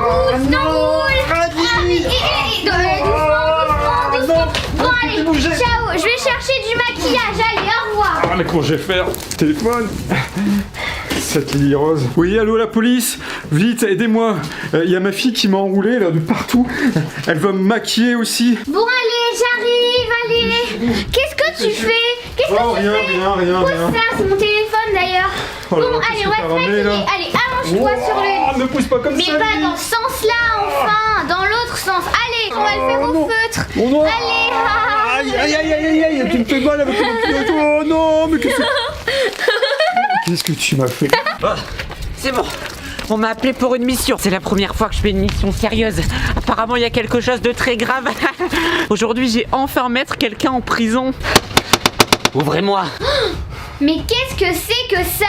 pousse, non, roule. Doucement. Bon, allez, ciao. Je vais chercher du maquillage. Allez, au revoir. Ah, mais comment je vais faire? Téléphone. Cette Lily Rose. Oui, allô la police? Vite, aidez-moi. Il y a ma fille qui m'a enroulé là de partout. Elle va me maquiller aussi. Bon, allez, j'arrive, allez. Qu'est-ce que tu fais? Rien. Pousse ça, c'est mon téléphone d'ailleurs. Oh là Bon, là, allez, qu'est-ce on va que t'as se ramené, maquiller. là? Allez, allonge-toi sur le... Ne pousse pas comme Mais ça. pas Lily. dans ce sens-là, enfin. Dans l'autre sens. Allez, on va le faire au non. feutre. Oh non. Allez, Aïe, tu me fais mal avec ton pied. Oh non, mais qu'est-ce que tu m'as fait? C'est bon. On m'a appelé pour une mission. C'est la première fois que je fais une mission sérieuse. Apparemment, il y a quelque chose de très grave. Aujourd'hui, j'ai enfin mettre quelqu'un en prison. Ouvrez-moi. Mais qu'est-ce que c'est que ça?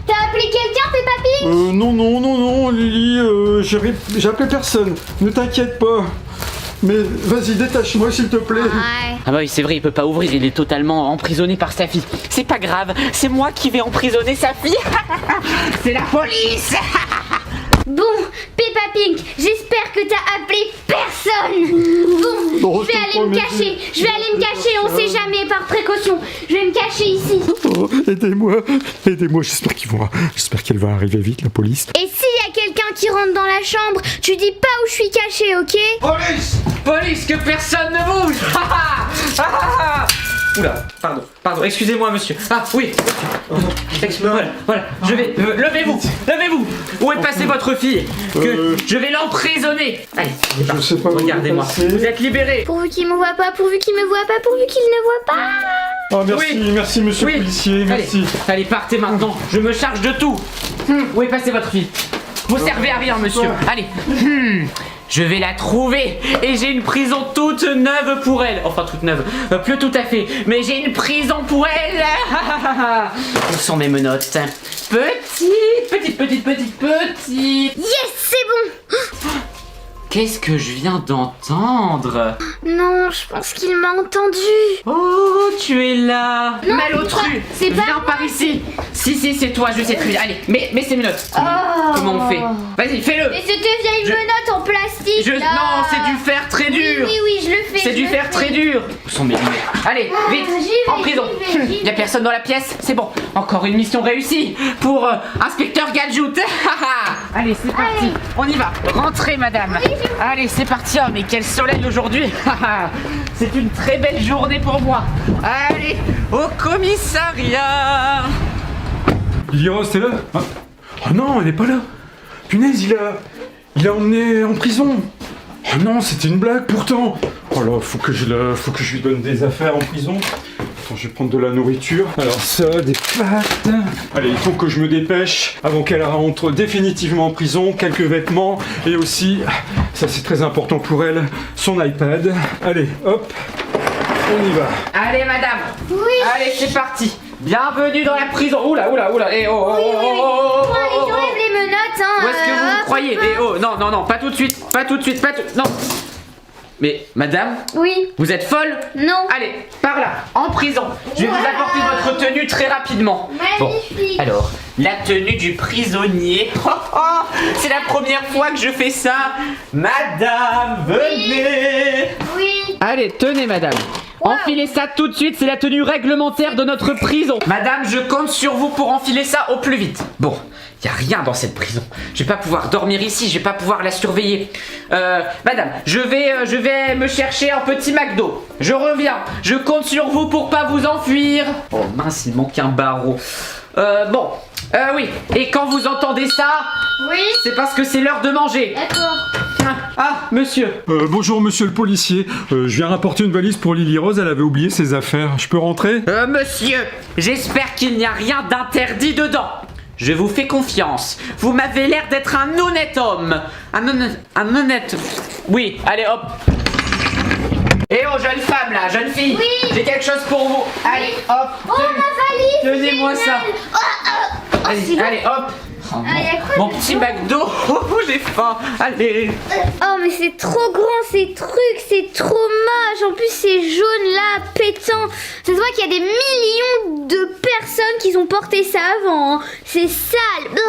T'as appelé quelqu'un, Peppa Pig? Non, Lily, j'ai appelé personne. Ne t'inquiète pas. Mais vas-y, détache-moi s'il te plaît. Ouais. Ah bah oui, c'est vrai, il peut pas ouvrir, il est totalement emprisonné par sa fille. C'est pas grave, c'est moi qui vais emprisonner sa fille. C'est la police. Bon, Peppa Pig, j'espère que t'as appelé personne. Bon, Non, je vais je te aller me promets, cacher. Je vais aller me cacher, on sait jamais, par précaution. Je vais me cacher ici. Oh, aidez-moi, j'espère qu'elle va arriver vite, la police. Et s'il y a quelqu'un qui rentre dans la chambre, tu dis pas où je suis cachée, ok? Police, que personne ne bouge. Oula, pardon, excusez-moi monsieur. Ah oui, voilà, je vais, levez-vous. Où est passée votre fille? Que je vais l'emprisonner. Allez, Je sais pas où regardez-moi, elle est passée. vous êtes libérés. Pourvu qu'il me voit pas, pourvu qu'il me voit pas, pourvu qu'il ne voit pas. Ah, merci monsieur le policier, merci. Allez, partez maintenant, je me charge de tout. Où est passée votre fille? Vous servez à rien monsieur, allez. Je vais la trouver et j'ai une prison toute neuve pour elle. Enfin toute neuve, plus tout à fait, mais j'ai une prison pour elle. Où sont mes menottes? Petite. Yes, c'est bon. Qu'est-ce que je viens d'entendre? Non, je pense qu'il m'a entendu. Oh, tu es là. Non, Malotru, c'est pas viens moi. par ici. Si, c'est toi, je sais très bien. Allez, mets ces menottes. Comment on fait? Vas-y, fais-le. Mais c'était vieille menotte en plastique. là. Non, c'est du fer très dur. Oui, je le fais. C'est je du le fer fais. très dur. Où sont mes lunettes? Allez, vite, j'y vais, en prison. j'y vais. Y a personne dans la pièce, c'est bon. Encore une mission réussie pour Inspecteur Gadget. Allez, c'est parti. Allez. On y va. Rentrez, madame. Allez, c'est parti. Oh, mais quel soleil aujourd'hui. C'est une très belle journée pour moi. Allez, au commissariat. Lily Rose, t'es là? Ah. Oh non, elle est pas là. Punaise, il a emmené en prison. Oh non, c'était une blague pourtant. Oh là, faut que je lui donne des affaires en prison. Attends, je vais prendre de la nourriture. Alors ça, des pâtes. Allez, il faut que je me dépêche avant qu'elle rentre définitivement en prison. Quelques vêtements et aussi, ça c'est très important pour elle, son iPad. Allez, hop, on y va. Allez, madame. Oui. Allez, c'est parti. Bienvenue dans la prison. Oula. Eh, oh. Oui. Bon, allez, j'enlève les menottes, hein. Où est-ce que vous hop, me croyez? hop. Eh oh, non, pas tout de suite. Non. Mais, madame, Oui. vous êtes folle? Non. Allez, par là, en prison. Je vais vous apporter votre tenue très rapidement. Magnifique. Alors, la tenue du prisonnier. C'est la première fois que je fais ça. Madame, venez. Oui. Allez, tenez, madame. Wow. Enfilez ça tout de suite, c'est la tenue réglementaire de notre prison. Madame, je compte sur vous pour enfiler ça au plus vite. Bon, y a rien dans cette prison. Je vais pas pouvoir dormir ici, je vais pas pouvoir la surveiller. Madame, je vais me chercher un petit McDo. Je reviens. Je compte sur vous pour pas vous enfuir. Oh mince, il manque un barreau. Oui. Et quand vous entendez ça, Oui. c'est parce que c'est l'heure de manger. D'accord. Ah, monsieur. Bonjour monsieur le policier. Je viens rapporter une valise pour Lily Rose, elle avait oublié ses affaires. Je peux rentrer? Monsieur, j'espère qu'il n'y a rien d'interdit dedans. Je vous fais confiance. Vous m'avez l'air d'être un honnête homme. Un honnête... Oui, allez hop. Eh oh, jeune femme là, jeune fille. Oui. J'ai quelque chose pour vous. Allez, hop. Oh, ma valise. Tenez-moi ça. génial. Oh, c'est bon. Allez, hop. Oh, Ah, y a quoi mon dedans petit McDo. Oh, j'ai faim. Allez. Oh mais c'est trop grand ces trucs, c'est trop moche. En plus c'est jaune là, pétant. Ça se voit qu'il y a des millions de personnes qui ont porté ça avant, hein. C'est sale.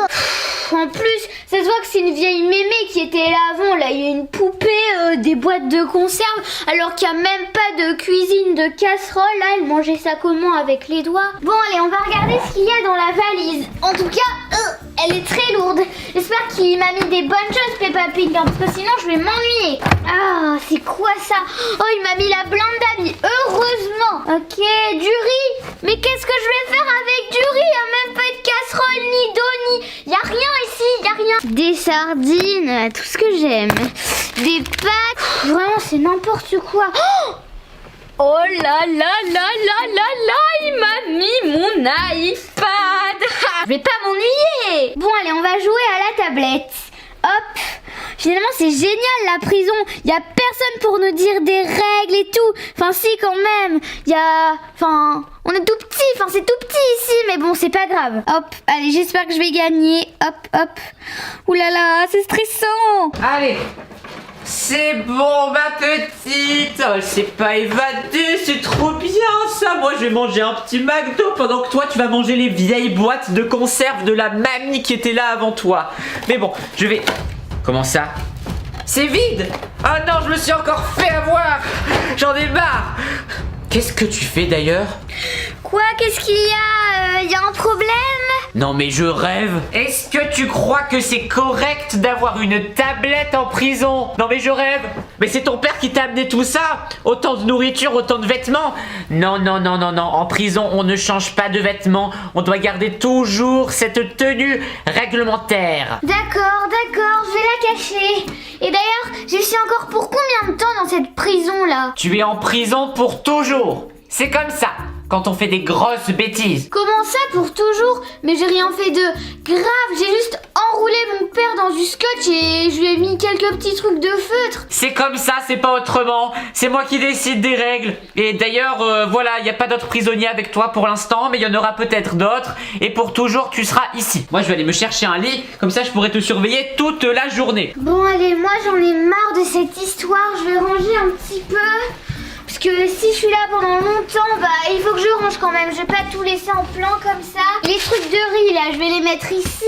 En plus, ça se voit que c'est une vieille mémé qui était là avant. Là, il y a une poupée, des boîtes de conserve, alors qu'il n'y a même pas de cuisine, de casserole. Là, elle mangeait ça comment avec les doigts? Bon, allez, on va regarder ce qu'il y a dans la valise. En tout cas, elle est très lourde. J'espère qu'il m'a mis des bonnes choses, Peppa Pig, hein, parce que sinon je vais m'ennuyer. Ah, c'est quoi ça? Oh, il m'a mis la blinde d'amis. Heureusement. Ok, du riz. Mais qu'est-ce que je vais faire avec du riz? Il n'y a même pas de casserole, ni d'eau, ni... Il n'y a rien ici, il n'y a rien. Des sardines, tout ce que j'aime. Des pâtes. Vraiment, c'est n'importe quoi. Oh là là là là là là, il m'a mis mon iPad. Je vais pas m'ennuyer. Bon, allez, on va jouer à la tablette. Hop. Finalement, c'est génial la prison. Il y a personne pour nous dire des règles et tout. Enfin, si, quand même. Il y a... Enfin, on est tout petit. Enfin, c'est tout petit ici. Mais bon, c'est pas grave. Hop. Allez, j'espère que je vais gagner. Hop, hop. Ouh là là, c'est stressant. Allez. C'est bon, ma petite. Elle s'est pas évadée, c'est trop bien ça. Moi, je vais manger un petit McDo pendant que toi, tu vas manger les vieilles boîtes de conserve de la mamie qui était là avant toi. Mais bon, je vais... Comment ça? C'est vide. Ah non, je me suis encore fait avoir. J'en ai marre. Qu'est-ce que tu fais d'ailleurs? Quoi? Qu'est-ce qu'il y a? Il y a un problème? Non mais je rêve. Est-ce que tu crois que c'est correct d'avoir une tablette en prison? Non mais je rêve. Mais c'est ton père qui t'a amené tout ça? Autant de nourriture, autant de vêtements? Non, non, non, non, non. En prison, on ne change pas de vêtements. On doit garder toujours cette tenue réglementaire. D'accord, d'accord, je vais la cacher. Et d'ailleurs, j'y suis encore pour combien de temps dans cette prison là? Tu es en prison pour toujours. C'est comme ça. Quand on fait des grosses bêtises. Comment ça pour toujours? Mais j'ai rien fait de grave, j'ai juste enroulé mon père dans du scotch et je lui ai mis quelques petits trucs de feutre. C'est comme ça, c'est pas autrement. C'est moi qui décide des règles. Et d'ailleurs, voilà, il n'y a pas d'autres prisonniers avec toi pour l'instant, mais il y en aura peut-être d'autres. Et pour toujours, tu seras ici. Moi, je vais aller me chercher un lit, comme ça je pourrai te surveiller toute la journée. Bon allez, moi j'en ai marre de cette histoire, je vais ranger un petit peu. Parce que si je suis là pendant longtemps, bah il faut que je range quand même. Je vais pas tout laisser en plan comme ça. Les trucs de riz là, je vais les mettre ici.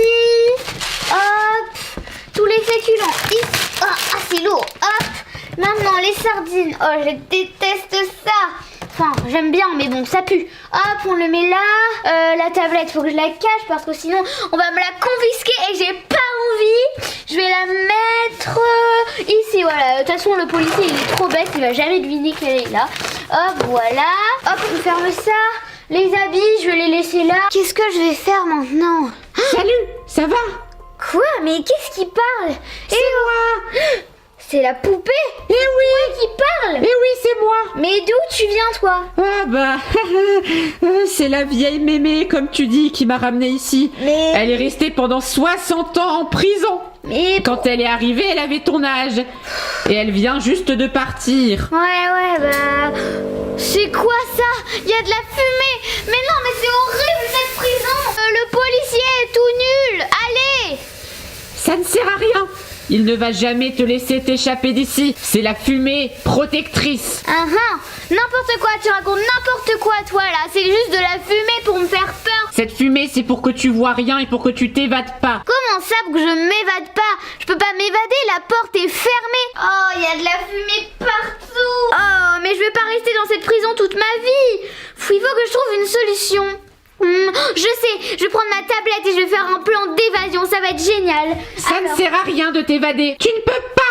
Hop. Tous les féculents ici. Ah, c'est lourd. Hop. Maintenant les sardines. Oh, je déteste ça. Enfin, j'aime bien, mais bon, ça pue. Hop, on le met là. La tablette, faut que je la cache parce que sinon, on va me la confisquer et j'ai pas envie. Je vais la mettre ici, voilà. De toute façon, le policier, il est trop bête, il va jamais deviner qu'elle est là. Hop, voilà. Hop, on ferme ça. Les habits, je vais les laisser là. Qu'est-ce que je vais faire maintenant? Salut, ça va? Quoi? Mais qu'est-ce qui parle? C'est moi. C'est la poupée? Eh oui, Qui parle? eh oui, c'est moi. Mais d'où tu viens, toi? Ah bah, c'est la vieille mémé, comme tu dis, qui m'a ramenée ici. Mais... Elle est restée pendant 60 ans en prison. Mais... Quand elle est arrivée, elle avait ton âge. Et elle vient juste de partir. Ouais, bah... C'est quoi ça? Il y a de la fumée. Mais non, mais c'est horrible cette prison. Le policier est tout nul. Allez. Ça ne sert à rien. Il ne va jamais te laisser t'échapper d'ici. C'est la fumée protectrice. N'importe quoi, tu racontes n'importe quoi toi là. C'est juste de la fumée pour me faire peur. Cette fumée, c'est pour que tu vois rien et pour que tu t'évades pas. Comment ça pour que je m'évade pas? Je peux pas m'évader, la porte est fermée. Oh, il y a de la fumée partout. Oh, mais je vais pas rester dans cette prison toute ma vie. Il faut que je trouve une solution. Je sais, je vais prendre ma tablette et je vais faire un plan d'évasion, ça va être génial. Ça ne sert à rien de t'évader. Tu ne peux pas.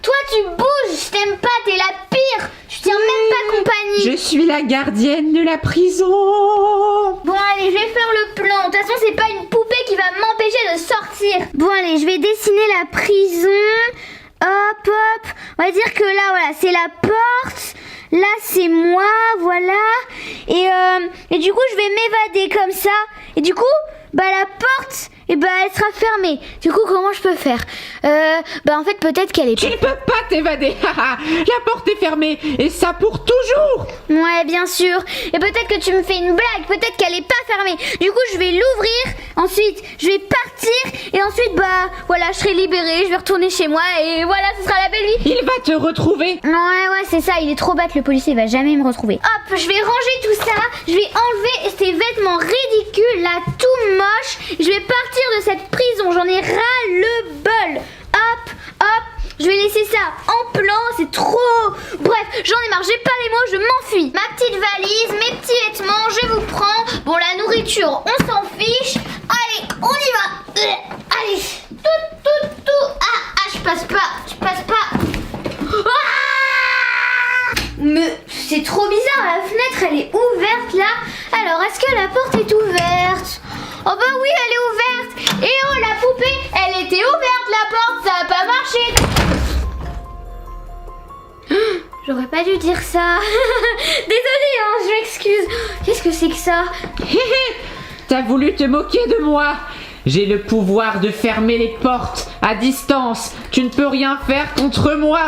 Toi tu bouges, je t'aime pas, t'es la pire. Je tiens même pas compagnie. Je suis la gardienne de la prison. Bon allez, je vais faire le plan. De toute façon c'est pas une poupée qui va m'empêcher de sortir. Bon allez, je vais dessiner la prison. Hop hop. On va dire que là voilà, c'est la porte. Là c'est moi, voilà. Et du coup je vais m'évader comme ça. Et du coup, bah la porte Et bah elle sera fermée. Du coup comment je peux faire? Bah en fait peut-être qu'elle est... Tu ne peux pas t'évader. La porte est fermée et ça pour toujours. Ouais bien sûr. Et peut-être que tu me fais une blague, peut-être qu'elle est pas fermée. Du coup je vais l'ouvrir, ensuite je vais partir et ensuite bah voilà je serai libérée, je vais retourner chez moi et voilà ce sera la belle vie. Il va te retrouver. Ouais c'est ça, il est trop bête le policier, il va jamais me retrouver. Hop, je vais ranger tout ça, je vais enlever ces vêtements ridicules là, tout moche. Je vais partir de cette prison, j'en ai ras le bol. Hop, je vais laisser ça en plan, c'est trop... Bref, j'en ai marre, j'ai pas les mots, je m'enfuis. Ma petite valise, mes petits vêtements, je vous prends. Bon, la nourriture, on s'en fiche. Allez, on y va. Allez, tout. Ah, je passe pas. Mais c'est trop bizarre, la fenêtre elle est ouverte là. Alors est-ce que la porte est ouverte? Oh bah oui elle est ouverte. Et oh la poupée, elle était ouverte la porte, ça a pas marché. J'aurais pas dû dire ça. Désolée hein, je m'excuse. Qu'est-ce que c'est que ça? T'as voulu te moquer de moi. J'ai le pouvoir de fermer les portes à distance. Tu ne peux rien faire contre moi.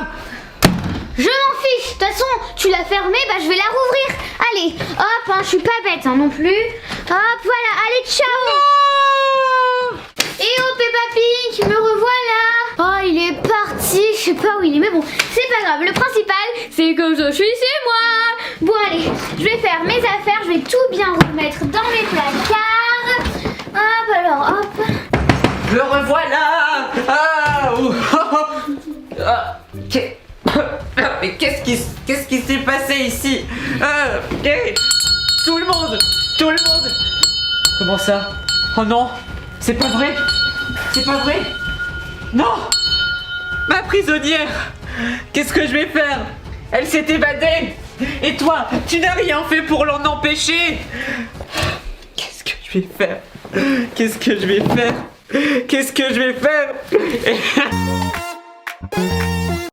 Je m'en fiche, de toute façon, tu l'as fermée, bah je vais la rouvrir. Allez, hop, hein, je suis pas bête hein, non plus. Hop, voilà, allez, ciao. Et oh, Peppa Pig, me revoilà. Oh, il est parti, je sais pas où il est, mais bon, c'est pas grave. Le principal, c'est que je suis chez moi. Bon, allez, je vais faire mes affaires, je vais tout bien remettre dans mes placards. Hop, alors, hop. Le revoilà. Mais qu'est-ce qui s'est passé ici? Tout le monde. Comment ça? Oh non, c'est pas vrai. Non, ma prisonnière. Qu'est-ce que je vais faire? Elle s'est évadée. Et toi, tu n'as rien fait pour l'en empêcher. Qu'est-ce que je vais faire?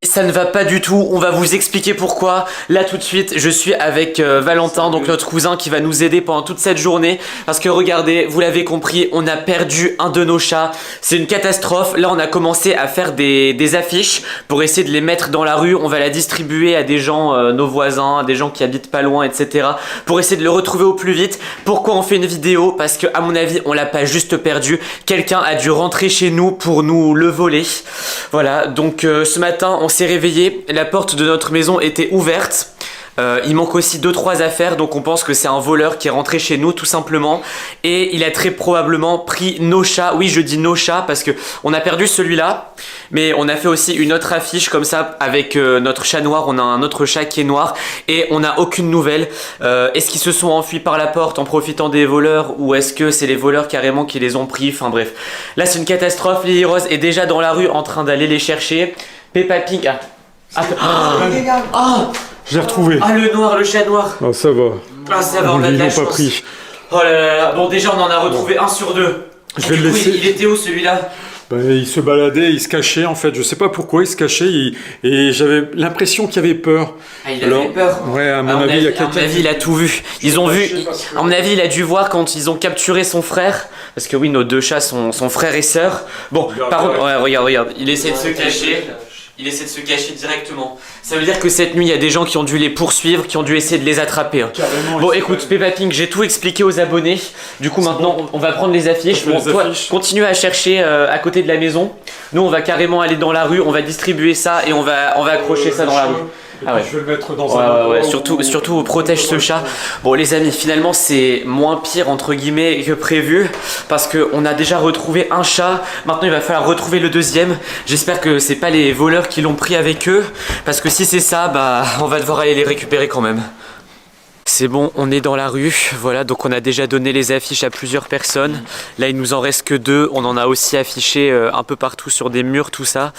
Ça ne va pas du tout, on va vous expliquer pourquoi. Là tout de suite je suis avec Valentin, donc notre cousin qui va nous aider pendant toute cette journée. Parce que regardez, vous l'avez compris, on a perdu un de nos chats. C'est une catastrophe. Là on a commencé à faire des affiches pour essayer de les mettre dans la rue. On va la distribuer à des gens, nos voisins, à des gens qui habitent pas loin, etc. Pour essayer de le retrouver au plus vite. Pourquoi on fait une vidéo? Parce que à mon avis on l'a pas juste perdu. Quelqu'un a dû rentrer chez nous pour nous le voler. Voilà, donc ce matin on s'est réveillé, la porte de notre maison était ouverte. Il manque aussi 2-3 affaires, donc on pense que c'est un voleur qui est rentré chez nous tout simplement. Et il a très probablement pris nos chats. Oui, je dis nos chats parce que on a perdu celui-là, mais on a fait aussi une autre affiche comme ça avec notre chat noir. On a un autre chat qui est noir et on n'a aucune nouvelle. Est-ce qu'ils se sont enfuis par la porte en profitant des voleurs, ou est-ce que c'est les voleurs carrément qui les ont pris? Enfin bref, là c'est une catastrophe. Lily Rose est déjà dans la rue en train d'aller les chercher. Peppa Pig Je l'ai retrouvé. Ah, le noir, le chat noir. Ah, ça va. Ah, ça va, on a de la Ils l'ont chance. pas pris. Oh là là là. Bon, déjà, on en a retrouvé un sur deux. Je vais le laisser. Il était où celui-là? Il se baladait, il se cachait en fait. Je sais pas pourquoi il se cachait. Et j'avais l'impression qu'il avait peur. Ah, il avait peur. Ouais, à mon avis, il y a quelqu'un. À mon avis, il a tout vu. Ils ont vu. À mon avis, il a dû voir quand ils ont capturé son frère. Parce que oui, nos deux chats sont frères et sœurs. Bon, par contre, ouais, regarde. Il essaie de se cacher. Il essaie de se cacher directement. Ça veut dire que cette nuit, il y a des gens qui ont dû les poursuivre, qui ont dû essayer de les attraper. Hein. Bon, écoute, Peppa Pig, j'ai tout expliqué aux abonnés. Du coup, maintenant, on va prendre les affiches. Bon, toi, continue à chercher à côté de la maison. Nous, on va carrément aller dans la rue, on va distribuer ça et on va accrocher ça dans la rue. Ah ouais. Je vais le mettre dans un ouais. Surtout protège ce chat. Bon les amis, finalement c'est moins pire entre guillemets que prévu, parce que on a déjà retrouvé un chat. Maintenant il va falloir retrouver le deuxième. J'espère que c'est pas les voleurs qui l'ont pris avec eux, parce que si c'est ça, bah on va devoir aller les récupérer quand même. C'est bon, on est dans la rue, voilà, donc on a déjà donné les affiches à plusieurs personnes. Là, il nous en reste que 2, on en a aussi affiché un peu partout sur des murs, tout ça.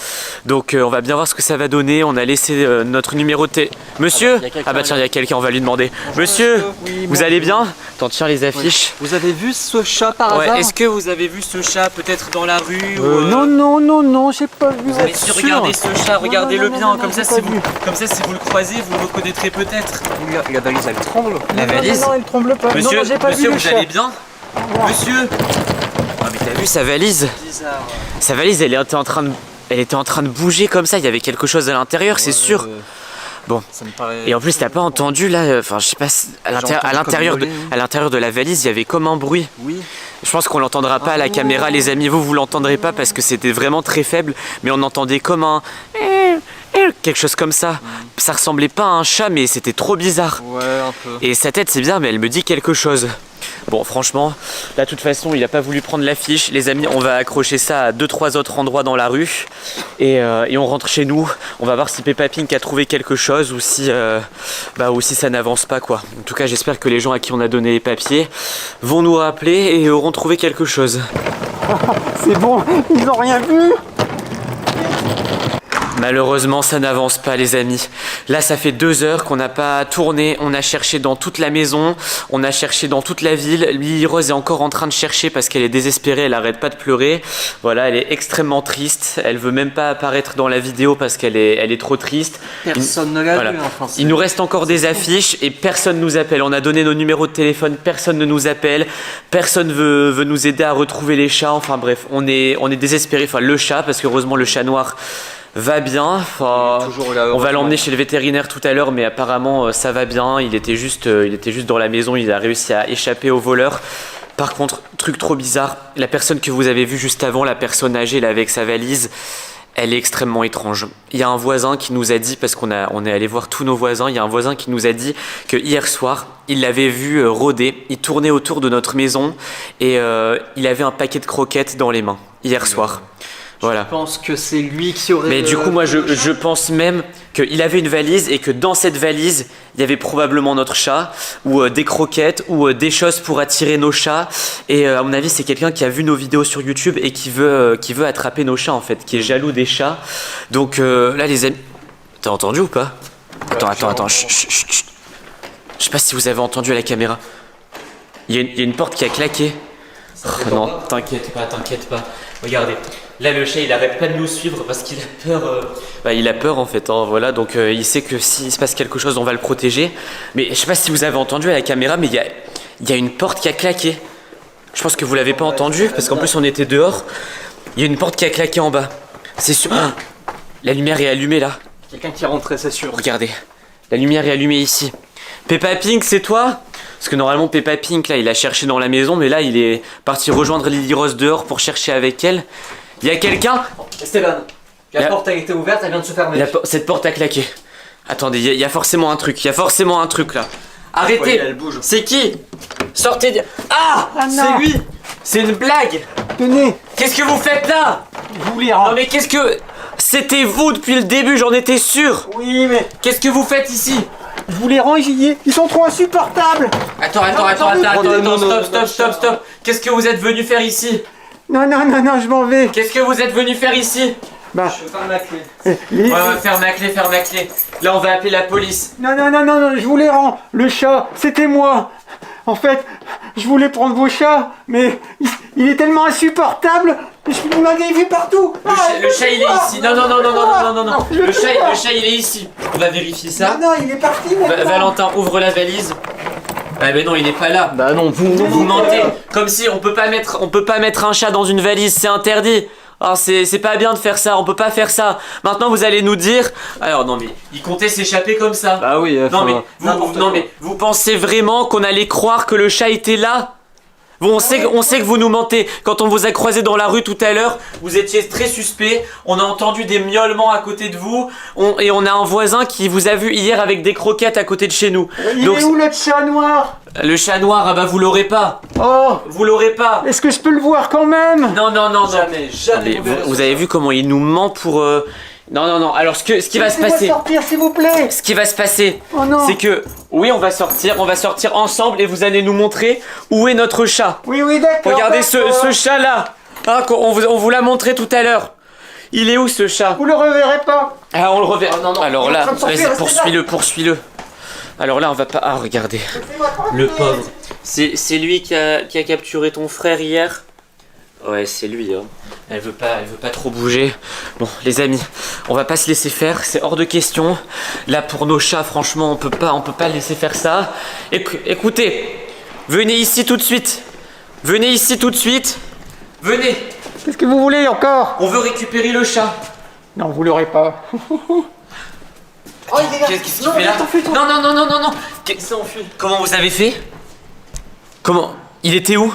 Donc on va bien voir ce que ça va donner. On a laissé notre numéro de téléphone. Monsieur? Ah bah tiens, il y a quelqu'un, on va lui demander. Monsieur, vous allez bien? Attends, tiens les affiches. Vous avez vu ce chat par hasard? Est-ce que vous avez vu ce chat peut-être dans la rue Non, j'ai pas vu. Vous allez regardez ce chat, regardez-le bien, comme ça si vous le croisez, vous le reconnaîtrez peut-être. La valise elle tremble. La valise? Non, elle tremble pas. Monsieur, non, j'ai pas vu le vous chat. allez bien? Monsieur? Ah mais T'as vu sa valise? Bizarre. Sa valise, elle était en train de bouger comme ça. Il y avait quelque chose à l'intérieur, c'est sûr. Bon. Ça me paraît... Et en plus, t'as pas entendu là, enfin, je sais pas, à l'intérieur de la valise, il y avait comme un bruit. Oui. Je pense qu'on l'entendra pas à la caméra, les amis. Vous l'entendrez pas parce que c'était vraiment très faible, mais on entendait comme un quelque chose comme ça. Ça ressemblait pas à un chat, mais c'était trop bizarre. Ouais, un peu. Et sa tête, c'est bizarre, mais elle me dit quelque chose. Bon, franchement, là, de toute façon, il a pas voulu prendre l'affiche. Les amis, on va accrocher ça à 2-3 autres endroits dans la rue. Et on rentre chez nous. On va voir si Peppa Pink a trouvé quelque chose ou si ça n'avance pas, quoi. En tout cas, j'espère que les gens à qui on a donné les papiers vont nous rappeler et auront trouvé quelque chose. C'est bon, ils n'ont rien vu. Malheureusement, ça n'avance pas, les amis. Là, ça fait 2 heures qu'on n'a pas tourné. On a cherché dans toute la maison, on a cherché dans toute la ville. Lily Rose est encore en train de chercher parce qu'elle est désespérée, elle arrête pas de pleurer. Voilà, elle est extrêmement triste. Elle veut même pas apparaître dans la vidéo parce qu'elle est trop triste. Personne ne l'a Voilà. vu, enfin. Il nous reste encore des affiches et personne nous appelle. On a donné nos numéros de téléphone, personne ne nous appelle. Personne veut nous aider à retrouver les chats. Enfin bref, on est désespérés. Enfin, le chat, parce qu'heureusement, le chat noir va bien. Enfin, on va l'emmener chez le vétérinaire tout à l'heure, mais apparemment ça va bien. Il était juste dans la maison. Il a réussi à échapper aux voleurs. Par contre, truc trop bizarre, la personne que vous avez vue juste avant, la personne âgée là avec sa valise, elle est extrêmement étrange. Il y a un voisin qui nous a dit, parce qu'on est allé voir tous nos voisins, il y a un voisin qui nous a dit que hier soir, il l'avait vu rôder. Il tournait autour de notre maison et il avait un paquet de croquettes dans les mains hier soir. Voilà. Je pense que c'est lui qui aurait... Mais du coup, moi, je pense même qu'il avait une valise et que dans cette valise, il y avait probablement notre chat, ou des croquettes, ou des choses pour attirer nos chats. Et à mon avis, c'est quelqu'un qui a vu nos vidéos sur YouTube et qui veut attraper nos chats, en fait, qui est jaloux des chats. Donc là, les amis... T'as entendu ou pas? Attends, chut. Je sais pas si vous avez entendu à la caméra. Il y a une porte qui a claqué. Oh, non, t'inquiète pas. Regardez. Là, le chat, il arrête pas de nous suivre parce qu'il a peur. Il a peur en fait, hein, voilà. Donc, il sait que s'il se passe quelque chose, on va le protéger. Mais je sais pas si vous avez entendu à la caméra, mais il y a une porte qui a claqué. Je pense que vous l'avez pas entendu parce qu'en plus, on était dehors. Il y a une porte qui a claqué en bas. C'est sûr. Ah, la lumière est allumée là. Quelqu'un qui est rentré, c'est sûr. Regardez. La lumière est allumée ici. Peppa Pink, c'est toi? Parce que normalement, Peppa Pink, là, il a cherché dans la maison, mais là, il est parti rejoindre Lily Rose dehors pour chercher avec elle. Il y a quelqu'un? Esteban, la porte a été ouverte, elle vient de se fermer. Cette porte a claqué. Attendez, il y a forcément un truc. là. Arrêtez! Elle bouge. C'est qui? Sortez. Ah! C'est lui! C'est une blague! Tenez, Qu'est-ce que vous faites là? je vous les Non rends. mais qu'est-ce que... C'était vous depuis le début, j'en étais sûr! Oui, mais Qu'est-ce que vous faites ici? je vous les rends, ils sont trop insupportables. Attends, stop. Qu'est-ce que vous êtes venu faire ici? Non, je m'en vais. Qu'est-ce que vous êtes venu faire ici? Bah, Je ferme la clé. les- Ouais, ferme la clé. Là, on va appeler la police. Non, je vous les rends. Le chat, c'était moi. En fait, je voulais prendre vos chats, mais il est tellement insupportable. Vous l'avez vu partout. Le chat, il est ici. Non. Je Le peux pas. chat, il est ici. On va vérifier ça. Non, il est parti maintenant. Valentin, ouvre la valise. Ah mais non, il est pas là. Bah non, Vous mentez. Comme si on peut pas mettre un chat dans une valise, c'est interdit. Ah, c'est pas bien de faire ça, on peut pas faire ça. Maintenant vous allez nous dire. Alors non mais il comptait s'échapper comme ça. Bah oui, Non mais vous pensez vraiment qu'on allait croire que le chat était là? Bon, on sait que vous nous mentez. Quand on vous a croisé dans la rue tout à l'heure, vous étiez très suspect. On a entendu des miaulements à côté de vous. Et on a un voisin qui vous a vu hier avec des croquettes à côté de chez nous. Il est où le chat noir? Le chat noir, ah bah vous l'aurez pas. Oh, Vous l'aurez pas. est-ce que je peux le voir quand même? Non. Jamais. Mais vous avez vu comment il nous ment pour... Non. Alors ce qui va se passer... sortir, s'il vous plaît. Ce qui va se passer, Oh non. c'est que... Oui, on va sortir ensemble et vous allez nous montrer où est notre chat. Oui, d'accord. Regardez d'accord. ce chat-là. Ah, on vous l'a montré tout à l'heure. Il est où ce chat? Vous le reverrez pas. Ah, on le reverra. Oh, non. Alors Il est en là, train de sortir, vas-y, poursuis-le. Alors là, on va pas... Ah, regardez. Le pauvre. C'est lui qui a capturé ton frère hier? Ouais, c'est lui, hein. Elle veut pas trop bouger. Bon, les amis, on va pas se laisser faire, c'est hors de question. Là, pour nos chats, franchement, on peut pas laisser faire ça. Écoutez, venez ici tout de suite. Venez, Qu'est-ce que vous voulez encore? on veut récupérer le chat. Non, vous l'aurez pas. Oh, il est là. Qu'est-ce qu'il fait là? Non, non, non, non, non, non. Comment vous avez fait? Comment? Il était où?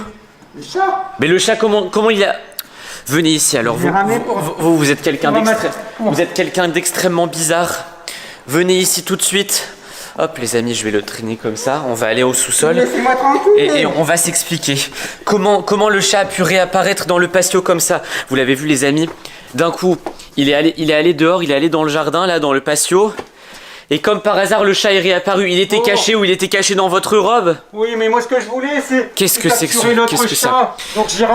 Le chat. Mais le chat, comment il a... Venez ici alors, Je l'ai ramené pour- vous êtes quelqu'un On va d'extrême... mettre- Comment? Vous êtes quelqu'un d'extrêmement bizarre. Venez ici tout de suite. Hop les amis, je vais le traîner comme ça. On va aller au sous-sol. Laissez-moi tranquille. Et on va s'expliquer. Comment le chat a pu réapparaître dans le patio comme ça? Vous l'avez vu les amis? D'un coup, il est allé dehors, il est allé dans le jardin là, dans le patio. Et comme par hasard, le chat est réapparu. Il était caché où? Il était caché dans votre robe? Oui, mais moi ce que je voulais, c'est. Qu'est-ce que c'est que capturer ça? l'autre Qu'est-ce que chat. Donc j'ai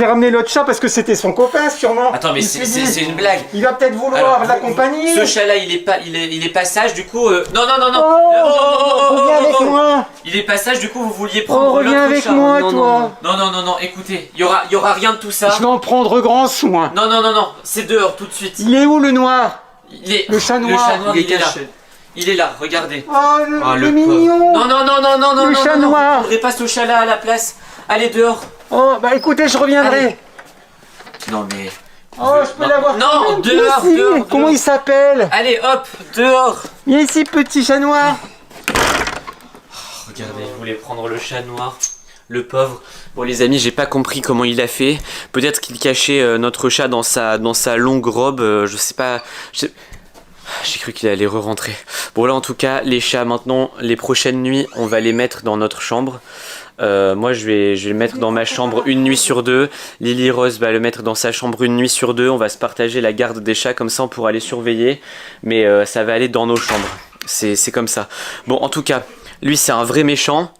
ramené l'autre chat parce que c'était son copain sûrement. Attends, mais Il s'est c'est dit, une blague. Il va peut-être vouloir Alors, l'accompagner. Ce chat-là, il est pas sage, du coup. Non, non, non, non. Oh, reviens avec moi. Il est pas sage, du coup, vous vouliez Oh, prendre reviens l'autre avec chat. moi, Non, toi. non, non, non, non. Écoutez, il y aura rien de tout ça. Je vais en prendre grand soin. Non, non, non, non. C'est dehors tout de suite. Il est où le noir? Le chat noir. Le chat noir, il est là. caché. Il est là, regardez. Oh, le mignon. Non, non, non, non, non, non, Le non, chat non, noir. Vous prendrez pas ce chat-là à la place. Allez dehors. Oh, bah écoutez, je reviendrai. Allez. Non, mais. Oh, je peux Non, l'avoir. non, quand même. dehors, Viens ici. dehors, Comment dehors. il s'appelle? Allez, hop, dehors. Viens ici, petit chat noir. Regardez, je voulais prendre le chat noir. Le pauvre. Bon les amis, j'ai pas compris comment il a fait. Peut-être qu'il cachait notre chat dans sa longue robe. Je sais pas. J'ai cru qu'il allait re-rentrer. Bon là en tout cas, les chats maintenant, les prochaines nuits, on va les mettre dans notre chambre. Moi je vais le mettre dans ma chambre une nuit sur deux. Lily Rose va le mettre dans sa chambre une nuit sur deux. On va se partager la garde des chats comme ça on pourra les surveiller. Mais ça va aller dans nos chambres. C'est comme ça. Bon en tout cas, lui c'est un vrai méchant.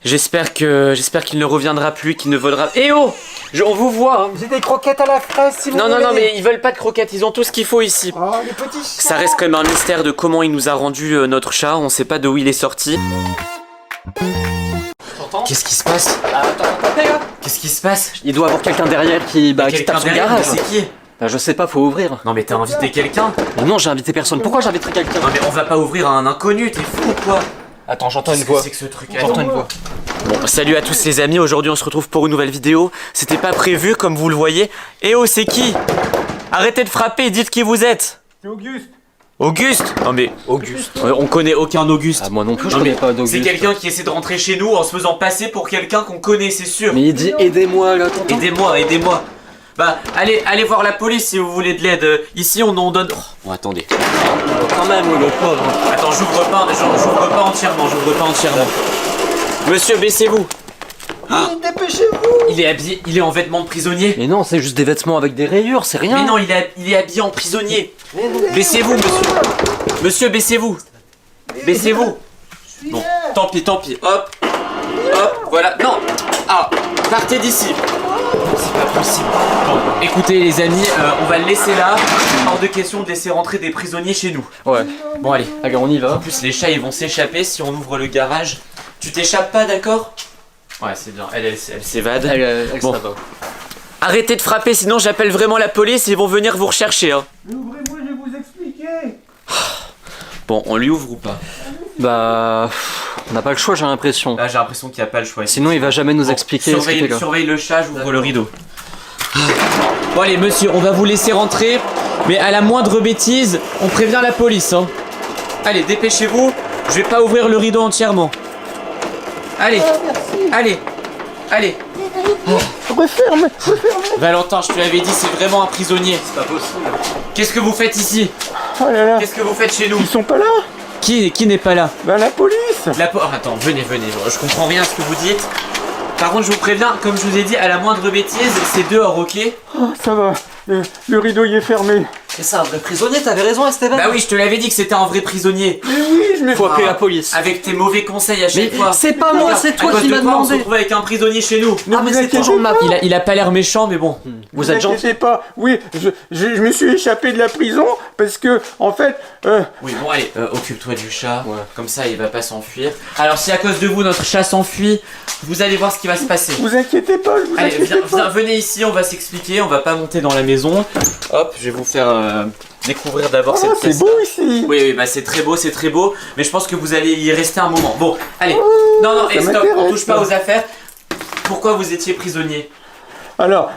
J'espère qu'il ne reviendra plus, qu'il ne volera... Eh oh, on vous voit hein. J'ai des croquettes à la fraise si vous Non, voulez. non, non, mais ils veulent pas de croquettes, ils ont tout ce qu'il faut ici. Oh, les petits chats. Ça reste quand même un mystère de comment il nous a rendu notre chat, on sait pas d'où il est sorti. Qu'est-ce qui se passe? Qu'est-ce qui se passe? Il doit y avoir quelqu'un derrière qui tape son derrière, garage. mais c'est qui? Bah, je sais pas, faut ouvrir. Non mais t'as invité quelqu'un? Mais non, j'ai invité personne. Pourquoi j'inviterais quelqu'un? Non mais on va pas ouvrir à un inconnu, t'es fou ou quoi? Attends, j'entends une Qu'est-ce voix. que c'est que ce truc? J'entends une voix. Bon, salut à tous les amis, aujourd'hui on se retrouve pour une nouvelle vidéo. C'était pas prévu comme vous le voyez. Eh oh, c'est qui? Arrêtez de frapper, dites qui vous êtes. C'est Auguste. Auguste? Non mais Auguste. On connaît aucun Auguste. Ah, moi non plus, je Non, connais mais pas d'Auguste. c'est quelqu'un qui essaie de rentrer chez nous en se faisant passer pour quelqu'un qu'on connaît, c'est sûr. Mais il dit aidez-moi là, t'entends? Aidez-moi, aidez-moi. Bah, allez voir la police si vous voulez de l'aide. Ici, on en donne. Oh, bon, attendez. Quand même, le pauvre. Attends, j'ouvre pas entièrement, Monsieur, baissez-vous. Dépêchez-vous. Il est en vêtements de prisonnier. Mais non, c'est juste des vêtements avec des rayures, c'est rien. Mais non, il est habillé en prisonnier. Baissez-vous, monsieur. Monsieur, baissez-vous. Baissez-vous. Bon, tant pis. Hop. Hop, voilà. Non. Ah, partez d'ici. C'est pas possible. Bon, écoutez les amis, on va le laisser là. Hors de question de laisser rentrer des prisonniers chez nous. Ouais. Bon, allez. Allez, on y En va. plus, les chats, ils vont s'échapper si on ouvre le garage. Tu t'échappes pas, d'accord? Ouais, c'est bien. Elle s'évade. Elle, Bon. ça va. Arrêtez de frapper, sinon j'appelle vraiment la police et ils vont venir vous rechercher. Hein. Mais ouvrez-moi, je vais vous expliquer. Bon, on lui ouvre ou pas? Bah, on n'a pas le choix, j'ai l'impression. Là, j'ai l'impression qu'il n'y a pas le choix. Sinon, il va jamais nous Bon, expliquer ce qu'il fait là. surveille le chat, j'ouvre le rideau. Bon, allez, monsieur, on va vous laisser rentrer, mais à la moindre bêtise, on prévient la police. Hein. Allez, dépêchez-vous, je vais pas ouvrir le rideau entièrement. Allez, allez. Referme. Valentin, je te l'avais dit, c'est vraiment un prisonnier. C'est pas possible. Qu'est-ce que vous faites ici? Oh là là. Qu'est-ce que vous faites chez nous? Ils sont pas là. Qui n'est pas là? Bah la police. Attends, venez, je comprends rien à ce que vous dites. Par contre, je vous préviens, comme je vous ai dit, à la moindre bêtise, c'est dehors, ok? Oh, ça va. Le rideau y est fermé. Mais c'est un vrai prisonnier, t'avais raison, Esteban. Bah oui, je te l'avais dit que c'était un vrai prisonnier. Mais oui, je m'ai Faut appeler la police. Avec tes mauvais conseils à chaque Mais fois. c'est pas moi, c'est toi À cause qui de m'as toi, On se demandé. retrouve avec un prisonnier chez nous. Ne Ah, mais vous c'est inquiétez toujours de ma pas. faute. Il a pas l'air méchant, mais bon. Vous êtes gentil. inquiétez pas. Oui, je me suis échappé de la prison parce que, en fait, Oui, bon, allez, occupe-toi du chat. Comme ça, il va pas s'enfuir. Alors, si à cause de vous, notre chat s'enfuit, vous allez voir ce qui va se passer. vous inquiétez pas, je vous Allez, inquiétez pas. venez ici, on va s'expliquer. On va pas monter dans la maison. Hop, je vais vous faire découvrir d'abord cette Oh, pièce. c'est beau ici. Oui, bah c'est très beau, mais je pense que vous allez y rester un moment. Bon, allez, non, ça et stop, on m'intéresse, touche pas ça. aux affaires. Pourquoi vous étiez prisonnier? Alors,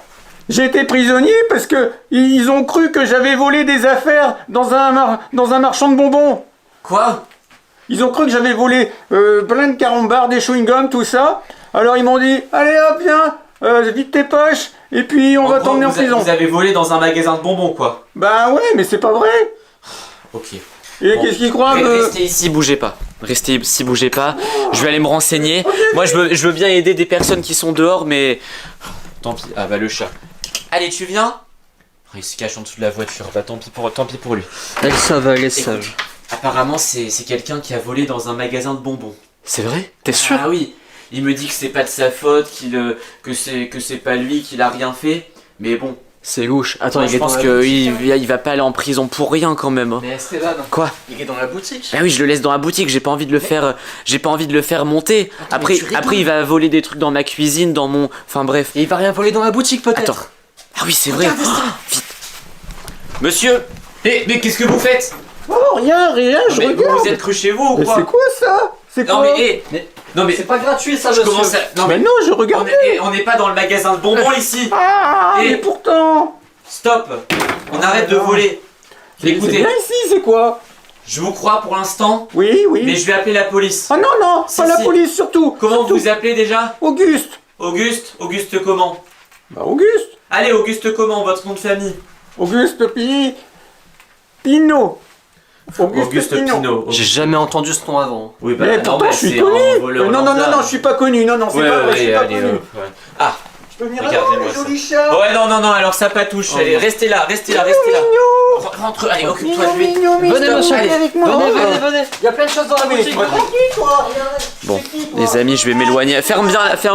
J'ai été prisonnier parce que ils ont cru que j'avais volé des affaires dans un marchand de bonbons. Quoi? Ils ont cru que j'avais volé plein de carambars, des chewing-gums, tout ça. Alors ils m'ont dit, allez hop, viens, vide tes poches, et puis on va t'emmener en prison. Vous avez volé dans un magasin de bonbons, quoi. Bah ouais, mais c'est pas vrai. Ok. Et Bon. qu'est-ce qu'ils croient Restez ici, bougez pas. Restez ici, bougez pas. Je vais aller me renseigner. Moi, je veux bien aider des personnes qui sont dehors, mais... Tant pis. Ah bah le chat. Allez, tu viens? Il se cache en dessous de la voiture. Bah tant pis pour lui. Elle savent, elle est Écoute, sage. apparemment, c'est quelqu'un qui a volé dans un magasin de bonbons. C'est vrai? T'es sûr? Ah oui. Il me dit que c'est pas de sa faute, que c'est pas lui, qu'il a rien fait. Mais bon. C'est louche. Attends, Moi, il je est dans pense la que boutique. il va pas aller en prison pour rien quand même. Hein. Mais Esteban, Quoi? il est dans la boutique. Ah oui, je le laisse dans la boutique, j'ai pas envie de le faire monter. Attends, mais tu rigoles. Après il va voler des trucs dans ma cuisine, dans mon... Enfin bref. Et il va rien voler dans la boutique peut-être. Attends. Ah oui, c'est vrai. Oh, vite. Monsieur. Mais qu'est-ce que vous faites? Oh, rien, je Mais regarde. vous êtes cru chez vous ou Mais quoi? c'est quoi ça? C'est Non quoi? mais non mais C'est pas gratuit ça, je monsieur. commence à... Non Mais mais non, je regarde. on n'est pas dans le magasin de bonbons ici. Ah, Et- mais pourtant. Stop. On arrête de voler. C'est Écoutez, bien ici, c'est quoi? je vous crois pour l'instant, Oui, oui. mais je vais appeler la police. Ah non, non, Si, pas la si. police surtout. Comment Surtout. vous appelez déjà? Auguste. Auguste comment? Bah Auguste. Allez, Auguste comment, votre nom de famille? Auguste Pinot. Auguste Pinot. J'ai jamais entendu ce nom avant. Oui, bah, Mais pourtant, normal, je suis c'est connu. un voleur Non, lambda. je suis pas connu. Non, c'est Ouais, pas vrai, je suis pas allez, connu. ouais. Ah, Je peux venir regardez-moi le ça. joli chat. ouais, non, alors ça patouche. Oh, Allez, non. restez là. Mignon. Rentre, allez, occupe-toi de lui. Mignon, Venez monsieur, allez avec moi. venez. Il y a plein de choses dans la Mais boutique. toi, tranquille, toi. Bon, C'est qui, toi? les amis, je vais m'éloigner. Ferme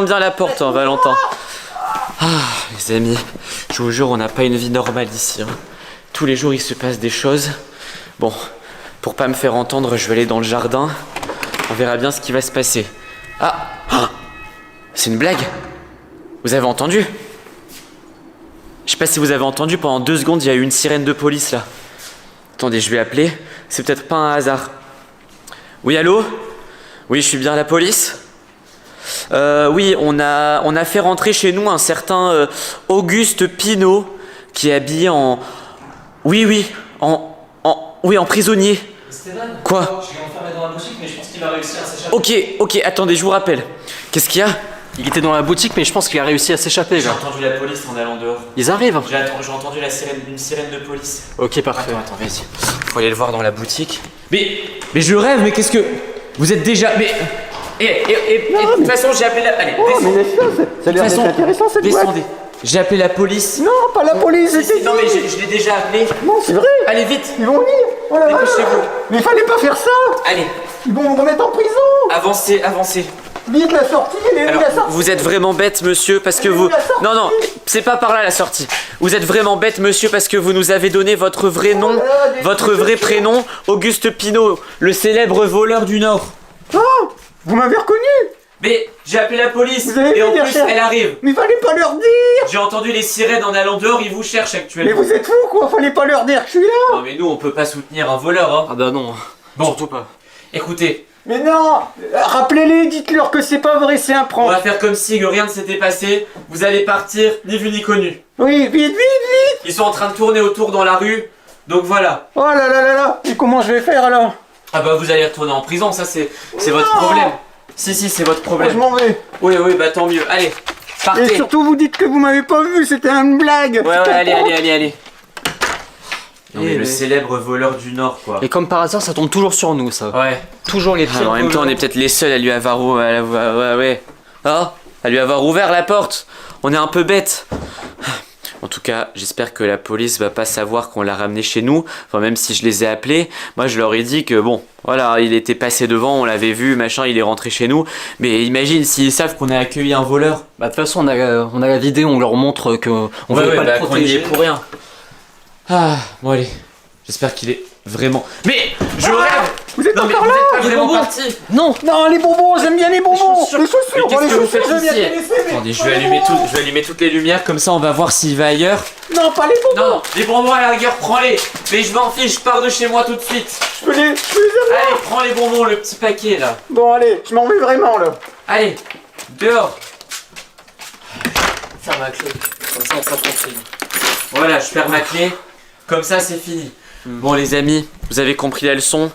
bien la porte, hein, Valentin. Ah, les amis, je vous jure, on n'a pas une vie normale ici. Hein. Tous les jours, il se passe des choses. Bon, pour pas me faire entendre, je vais aller dans le jardin. On verra bien ce qui va se passer. Ah, c'est une blague. Vous avez entendu? Je sais pas si vous avez entendu, pendant 2 secondes, il y a eu une sirène de police là. Attendez, je vais appeler. C'est peut-être pas un hasard. Oui, allô? Oui, je suis bien la police. Oui, on a fait rentrer chez nous un certain Auguste Pinot qui est habillé en... Oui, en prisonnier. Quoi? Je l'ai enfermé dans la boutique, mais je pense qu'il a réussi à s'échapper. Ok, attendez, je vous rappelle. Qu'est-ce qu'il y a? Il était dans la boutique, mais je pense qu'il a réussi à s'échapper J'ai là. entendu la police en allant dehors. Ils arrivent. J'ai entendu une sirène de police. Ok, parfait. Attends, vas-y. Faut aller le voir dans la boutique. Mais je rêve, mais qu'est-ce que... Vous êtes déjà... Mais... Et de toute façon, j'ai appelé la... Allez, Oh, mais descendez. laisse-la, ça a l'air d'être intéressant cette boîte. Descendez. J'ai appelé la police. Non, pas la police, Si, c'est non, mais je l'ai déjà appelé. Non, c'est vrai. Allez, vite. Ils vont venir. Oh là là. Dépêchez-vous. Mais il fallait pas faire ça. Allez, Ils vont me remettre en prison. avancez. Vite, la sortie, elle est où Alors, la sortie? vous êtes vraiment bête, monsieur, parce que Elle est vous... où, la sortie? Non, c'est pas par là, la sortie. Vous êtes vraiment bête, monsieur, parce que vous nous avez donné votre vrai nom, là là, des votre trucs de vrai fou. prénom, Auguste Pinot, le célèbre voleur du Nord. Oh, vous m'avez reconnu. Mais j'ai appelé la police, Vous avez et vu en plus, derrière? elle arrive. Mais fallait pas leur dire. J'ai entendu les sirènes en allant dehors, ils vous cherchent Mais actuellement. vous êtes fous, quoi. Fallait pas leur dire que je suis là. Non, mais nous, on peut pas soutenir un voleur, hein. Ah bah non. Bon. Surtout pas. Écoutez, Mais non. Rappelez-les, dites-leur que c'est pas vrai, c'est un on prank. va faire comme si que rien ne s'était passé. Vous allez partir, ni vu ni connu. Oui, vite. Ils sont en train de tourner autour dans la rue, donc voilà. Oh là là. Et comment je vais faire alors? Ah bah vous allez retourner en prison, ça c'est votre Non. problème. Si, c'est votre Moi, je problème. m'en vais. Oui, bah tant mieux. Allez, Et partez. surtout, vous dites que vous m'avez pas vu, c'était une blague. Ouais, allez. Non, mais Eh, le mais- célèbre voleur du Nord, quoi. Et comme par hasard, ça tombe toujours sur nous, ça. Ouais. Toujours les pires. En même temps, on est peut-être les seuls à lui avoir à lui avoir ouvert la porte. On est un peu bêtes. En tout cas, j'espère que la police va pas savoir qu'on l'a ramené chez nous. Enfin, même si je les ai appelés, moi je leur ai dit que bon, voilà, il était passé devant, on l'avait vu, machin, il est rentré chez nous. Mais imagine s'ils savent qu'on a accueilli un voleur. Bah de toute façon, on a la vidéo, on leur montre que on voulait pas le qu'on y est protéger. pour rien. Ah, bon allez. J'espère qu'il est vraiment. Mais je rêve. Vous êtes Non mais encore vous là? êtes pas les vraiment bonbons. parti. Non. Non, les bonbons, j'aime bien les bonbons. chaussures. Les chaussures, Mais bon, les qu'est-ce que vous chaussures, faites j'aime bien ici? les laisser, mais Attendez, je pas vais les allumer bonbons. je vais allumer toutes les lumières comme ça on va voir s'il va ailleurs. Non, pas les bonbons. Non, les bonbons à la rigueur, prends-les. Mais je m'en fiche, je pars de chez moi tout de suite. Je peux les avoir. Allez, prends les bonbons, le petit paquet là. Bon, allez, je m'en vais vraiment là. Allez, dehors. Ferme la clé. Comme ça, on sera tranquille. Voilà, je perds ma clé. Comme ça, c'est fini. Bon, les amis, vous avez compris la leçon.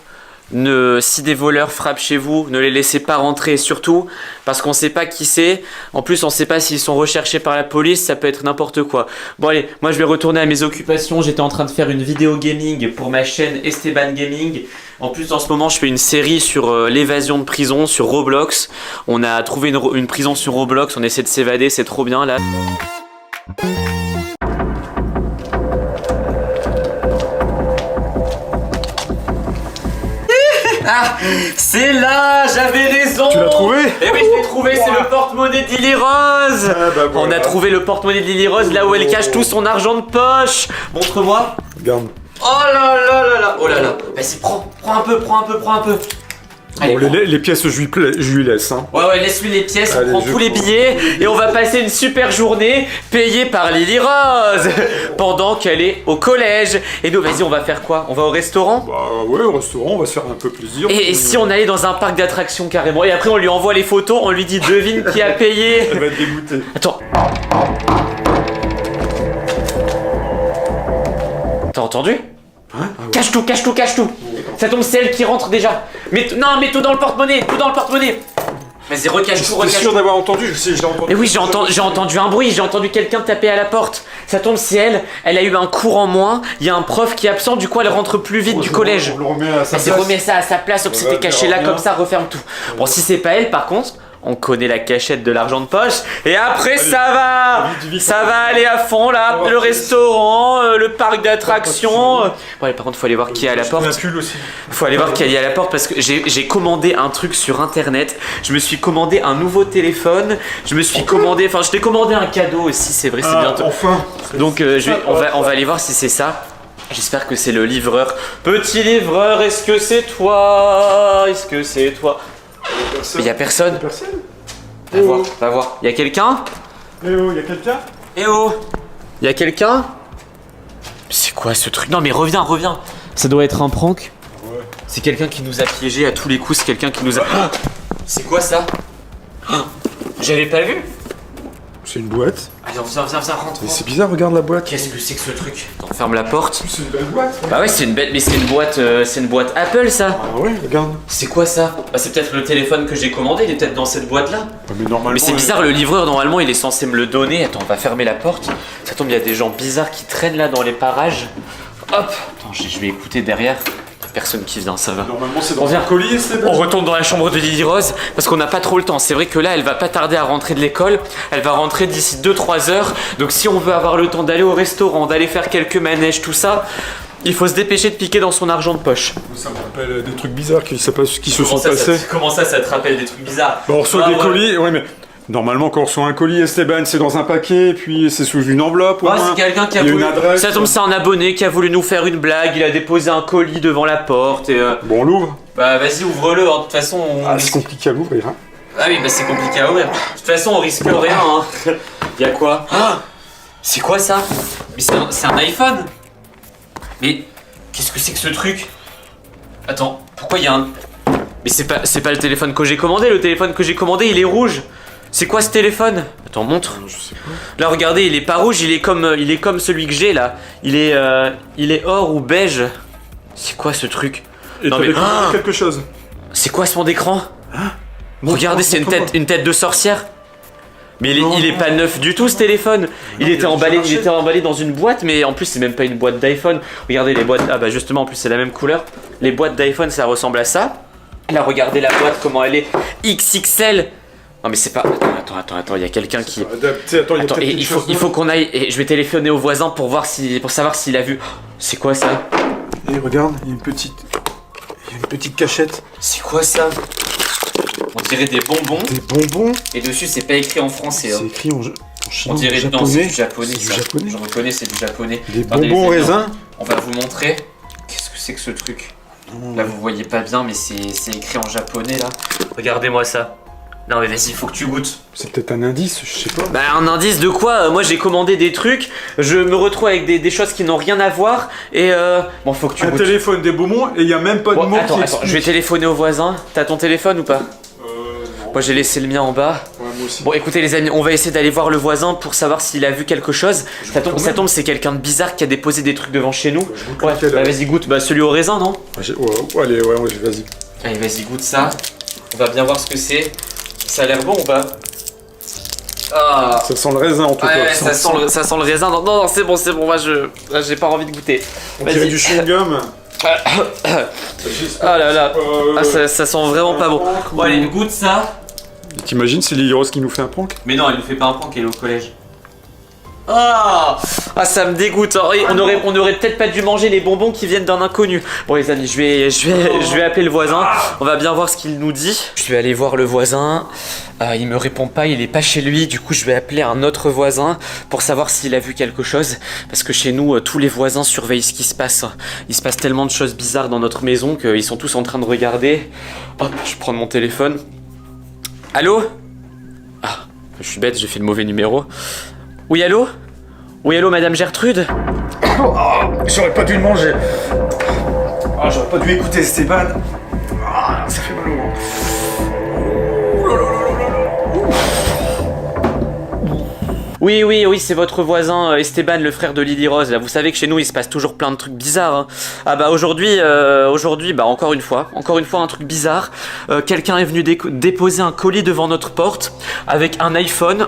Si des voleurs frappent chez vous, ne les laissez pas rentrer, surtout parce qu'on sait pas qui c'est. En plus, on sait pas s'ils sont recherchés par la police, ça peut être n'importe quoi. Bon allez, moi je vais retourner à mes occupations. J'étais en train de faire une vidéo gaming pour ma chaîne Esteban Gaming. En plus, en ce moment, je fais une série sur l'évasion de prison sur Roblox. On a trouvé une prison sur Roblox, on essaie de s'évader, c'est trop bien là. Ah, c'est là, j'avais raison. Tu l'as trouvé? Eh oui, je l'ai trouvé, c'est le porte-monnaie de Lily Rose. Ah bah voilà. On a trouvé le porte-monnaie de Lily Rose là où elle cache tout son argent de poche. Montre-moi. Regarde. Oh là là là là. Oh là là. Vas-y, prends un peu. Allez, Bon, les pièces, je lui laisse. Hein. Ouais, laisse-lui les pièces, Allez, on prend je tous les prends. billets et on va passer une super journée payée par Lily Rose pendant qu'elle est au collège. Et nous, vas-y, on va faire quoi? On va au restaurant? Bah ouais, au restaurant, on va se faire un peu plaisir. Et si on allait dans un parc d'attractions carrément? Et après, on lui envoie les photos, on lui dit devine qui a payé. Elle va être dégoûtée. Attends. T'as entendu? Hein? Cache tout. Ça tombe, c'est elle qui rentre déjà. Mets tout dans le porte-monnaie, Vas-y, recache tout, T'es sûr d'avoir entendu? Je sais, j'ai entendu. Mais oui, j'ai entendu un bruit, j'ai entendu quelqu'un taper à la porte. Ça tombe, c'est elle. Elle a eu un cours en moins. Il y a un prof qui est absent, du coup elle rentre plus vite du collège. On le remet à sa Vas-y, place. remets ça à sa place, donc Ça c'était va, caché on là verra comme bien. ça, referme tout. Bon, si c'est pas elle, par contre, on connaît la cachette de l'argent de poche. Et après, ça va. Vite. Ça va aller à fond là. Le restaurant, le parc d'attractions. Bon, allez, par contre, faut aller voir qui est à la porte. Un pull aussi. Faut aller voir qui est à la porte parce que j'ai commandé un truc sur internet. Je me suis commandé un nouveau téléphone. Je t'ai commandé un cadeau aussi, c'est vrai, c'est bientôt. Enfin. Donc on va aller voir si c'est ça. J'espère que c'est le livreur. Petit livreur, est-ce que c'est toi? Mais y a personne. Personne? Va voir. Y a quelqu'un? Eh oh, y'a quelqu'un? Eh oh! Y a quelqu'un? C'est quoi ce truc? Non mais reviens. Ça doit être un prank. Ouais. C'est quelqu'un qui nous a piégés à tous les coups, c'est quelqu'un qui nous a... Ah, c'est quoi ça? Ah, j'avais pas vu. C'est une boîte. Allez, viens, rentre. Mais c'est bizarre, regarde la boîte. Qu'est-ce que c'est que ce truc? Attends, ferme la porte. C'est une belle boîte. Bah ouais, c'est une bête, mais c'est une boîte Apple ça. Ah ouais, regarde. C'est quoi ça? Bah c'est peut-être le téléphone que j'ai commandé, il est peut-être dans cette boîte là. Mais normalement. Mais c'est bizarre, le livreur normalement il est censé me le donner. Attends, on va fermer la porte. Ça tombe, il y a des gens bizarres qui traînent là dans les parages. Hop. Attends, je vais écouter derrière. Personne qui vient, ça va. Normalement, c'est On dans vient. un collier, c'est On retourne dans la chambre de Lily Rose parce qu'on n'a pas trop le temps. C'est vrai que là, elle va pas tarder à rentrer de l'école. Elle va rentrer d'ici 2-3 heures. Donc si on veut avoir le temps d'aller au restaurant, d'aller faire quelques manèges, tout ça, il faut se dépêcher de piquer dans son argent de poche. Ça me rappelle des trucs bizarres qui se sont passés. Comment ça te rappelle des trucs bizarres? Bon, on reçoit Ah, des ouais. colis, ouais, mais normalement, quand on reçoit un colis, Esteban, c'est dans un paquet, puis c'est sous une enveloppe. Au Ah, moins. c'est quelqu'un qui a Il y a voulu. une adresse. Ça tombe, c'est un abonné qui a voulu nous faire une blague. Il a déposé un colis devant la porte et. Bon, on l'ouvre. Bah, vas-y, ouvre-le. Hein. De toute façon, on. Ah, c'est compliqué à l'ouvrir. Hein. Ah oui, bah c'est compliqué à ouvrir. De toute façon, on risque rien. Hein. Y'a quoi? Ah, c'est quoi ça? Mais c'est un iPhone. Mais qu'est-ce que c'est que ce truc? Attends, pourquoi il y a un. Mais c'est pas le téléphone que j'ai commandé. Le téléphone que j'ai commandé, il est rouge. C'est quoi ce téléphone? Attends, montre. Je sais pas. Là, regardez, il est pas rouge, il est comme celui que j'ai là. Il est or ou beige. C'est quoi ce truc? Et Non, t'avais mais- commandé Ah quelque chose. C'est quoi ce fond d'écran? Regardez, c'est montre-moi. une tête de sorcière. Mais Non, il est non. pas neuf du tout ce téléphone. Il il était a emballé, déjà il était emballé dans une boîte, mais en plus c'est même pas une boîte d'iPhone. Regardez les boîtes. Ah bah justement, en plus c'est la même couleur. Les boîtes d'iPhone, ça ressemble à ça. Là, regardez la boîte comment elle est XXL. Non mais c'est pas. Attends, il y a quelqu'un qui. Adapté, attends, il y a Attends, peut-être et quelque il chose. faut qu'on aille. Et je vais téléphoner au voisin pour savoir s'il a vu. C'est quoi ça? Et regarde, il y a une petite cachette. C'est quoi ça? On dirait des bonbons. Des bonbons. Et dessus, c'est pas écrit en français. C'est Hein. écrit en On chinois, dirait en non, c'est japonais. du japonais. C'est du Ça. japonais. Je reconnais, c'est du japonais. Des Regardez, bonbons au les amis, raisin. On va vous montrer. Qu'est-ce que c'est que ce truc? Là, vous voyez pas bien, mais c'est écrit en japonais là. Regardez-moi ça. Non, mais vas-y, faut que tu goûtes. C'est peut-être un indice, je sais pas. Bah, un indice de quoi? Moi, j'ai commandé des trucs. Je me retrouve avec des choses qui n'ont rien à voir. Et bon, faut que tu Un goûtes. téléphone, des bonbons, et il y a même pas de Bon, mots attends, qui je vais expliquent. téléphoner au voisin. T'as ton téléphone ou pas? Moi j'ai laissé le mien en bas. Ouais, moi aussi. Bon écoutez les amis, on va essayer d'aller voir le voisin pour savoir s'il a vu quelque chose. Ça tombe, c'est quelqu'un de bizarre qui a déposé des trucs devant chez nous. Ouais, bah vas-y goûte, bah celui au raisin non? Allez, vas-y. Allez vas-y goûte ça. On va bien voir ce que c'est. Ça a l'air bon ou pas? Ah. Ça sent le raisin en tout cas. Ouais, ça sent le raisin. Non, c'est bon, moi j'ai pas envie de goûter. On dirait du chewing-gum. Ah là là. Ah, ça sent vraiment pas bon. Bon allez, goûte ça. T'imagines c'est Lily Rose qui nous fait un prank? Mais non, elle nous fait pas un prank, elle est au collège. Ah, ça me dégoûte. On aurait peut-être pas dû manger les bonbons qui viennent d'un inconnu. Bon les amis, je vais appeler le voisin. On va bien voir ce qu'il nous dit. Je vais aller voir le voisin. Il me répond pas, il est pas chez lui. Du coup, je vais appeler un autre voisin pour savoir s'il a vu quelque chose. Parce que chez nous, tous les voisins surveillent ce qui se passe. Il se passe tellement de choses bizarres dans notre maison qu'ils sont tous en train de regarder. Hop, je prends mon téléphone. Allô? Ah, je suis bête, j'ai fait le mauvais numéro. Oui, allô? Oui, allô, madame Gertrude? J'aurais pas dû le manger. J'aurais pas dû écouter Esteban. Ça fait mal au ventre. Oui, c'est votre voisin Esteban, le frère de Lily Rose. Là, vous savez que chez nous, il se passe toujours plein de trucs bizarres. Hein. Ah bah aujourd'hui, encore une fois, un truc bizarre. Quelqu'un est venu déposer un colis devant notre porte avec un iPhone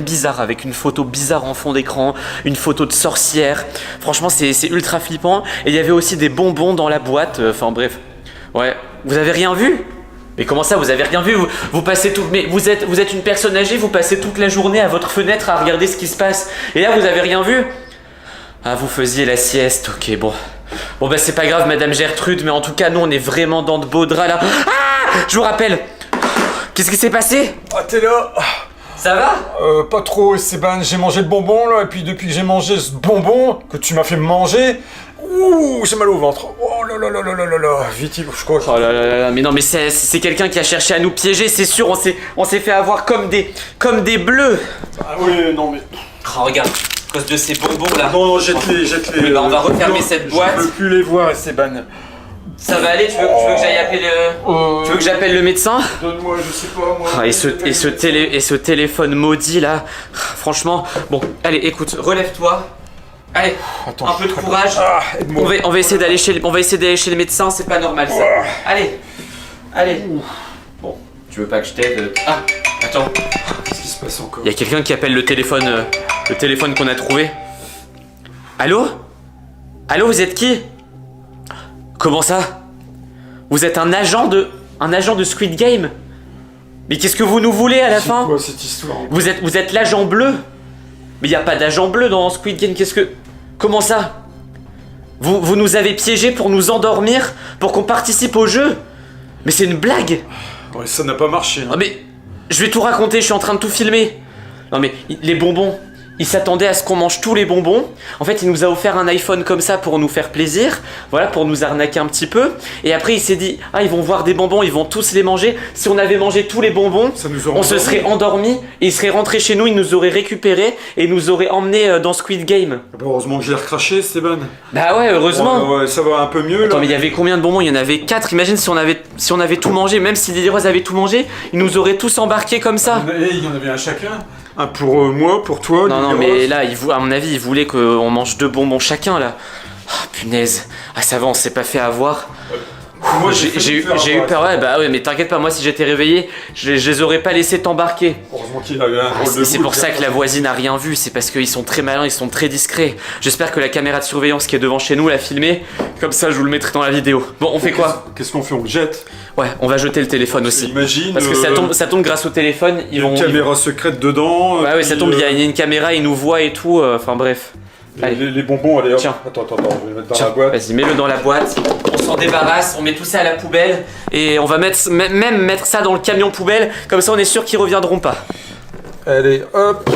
bizarre, avec une photo bizarre en fond d'écran, une photo de sorcière. Franchement, c'est ultra flippant. Et il y avait aussi des bonbons dans la boîte. Enfin bref, ouais. Vous avez rien vu? Mais comment ça, vous avez rien vu? Vous passez tout. Mais vous êtes une personne âgée, vous passez toute la journée à votre fenêtre à regarder ce qui se passe. Et là, vous avez rien vu? Ah, vous faisiez la sieste, ok, bon. Bon, bah, c'est pas grave, madame Gertrude, mais en tout cas, nous, on est vraiment dans de beaux draps là. Ah! Je vous rappelle. Qu'est-ce qui s'est passé? Ah, t'es là? Ça va? Pas trop, Esteban. J'ai mangé le bonbon là, et puis depuis que j'ai mangé ce bonbon que tu m'as fait manger. Ouh, j'ai mal au ventre. Oh là là là là là là. Vite, je crois. Oh là là là là. Mais non, mais c'est quelqu'un qui a cherché à nous piéger, c'est sûr. On s'est fait avoir comme des bleus. Ah oui, non mais. Oh, regarde, à cause de ces bonbons là. Non, jette-les. Oui, bah, on va refermer cette boîte. Je peux plus les voir, Esteban. Ça va aller? Tu veux que j'aille appeler le. Tu veux que j'appelle le médecin? Donne-moi, je sais pas moi. Ah, et ce téléphone maudit là. Franchement, bon, allez, écoute, relève-toi. Allez, attends, un peu de courage. Aide-moi. On va essayer d'aller chez le médecin, c'est pas normal ça. Allez. Bon, tu veux pas que je t'aide? Ah, attends. Qu'est-ce qui se passe encore? Il y a quelqu'un qui appelle le téléphone qu'on a trouvé. Allô? Allô, vous êtes qui? Comment ça? Vous êtes un agent de Squid Game? Mais qu'est-ce que vous nous voulez à la fin? C'est quoi cette histoire? Vous êtes l'agent bleu? Mais y a pas d'agent bleu dans Squid Game, Comment ça? Vous nous avez piégés pour nous endormir, pour qu'on participe au jeu? Mais c'est une blague! Ouais, ça n'a pas marché. Hein. Ah mais, je vais tout raconter, je suis en train de tout filmer. Non mais, les bonbons, il s'attendait à ce qu'on mange tous les bonbons. En fait, il nous a offert un iPhone comme ça pour nous faire plaisir. Voilà, pour nous arnaquer un petit peu. Et après, il s'est dit, ils vont voir des bonbons, ils vont tous les manger. Si on avait mangé tous les bonbons, on se serait endormi. Et il serait rentré chez nous, il nous aurait récupéré et nous aurait emmené dans Squid Game. Bah, heureusement que j'ai recraché, Esteban. Bah ouais, heureusement. Ouais, ça va un peu mieux. Attends, là. mais il y avait combien de bonbons? Il y en avait 4. Imagine si on avait tout mangé. Même si Lily Rose avait tout mangé, ils nous auraient tous embarqués comme ça. Il y en avait un chacun. Un pour moi, pour toi. Non, mais là, à mon avis, il voulait qu'on mange 2 bonbons chacun, là. Ah, punaise. Ah, ça va, on s'est pas fait avoir. Moi, j'ai eu peur, ouais, bah ouais, mais t'inquiète pas, moi, si j'étais réveillé, je les aurais pas laissé t'embarquer. Heureusement qu'il avait un drôle de C'est pour ça que la voisine a rien vu, c'est parce qu'ils sont très malins, ils sont très discrets. J'espère que la caméra de surveillance qui est devant chez nous l'a filmé, comme ça je vous le mettrai dans la vidéo. Bon, on fait quoi? Qu'est-ce qu'on fait? On le jette? Ouais, on va jeter le téléphone aussi. Imagine. Parce que ça tombe grâce au téléphone. Il y a une caméra secrète dedans. Ouais, ça tombe, il y a une caméra, ils nous voient et tout, enfin bref. Les bonbons, allez hop. Tiens. Attends, je vais le mettre dans la boîte. Vas-y, mets-le dans la boîte. On s'en débarrasse, on met tout ça à la poubelle. Et on va même mettre ça dans le camion poubelle. Comme ça, on est sûr qu'ils reviendront pas. Allez, hop.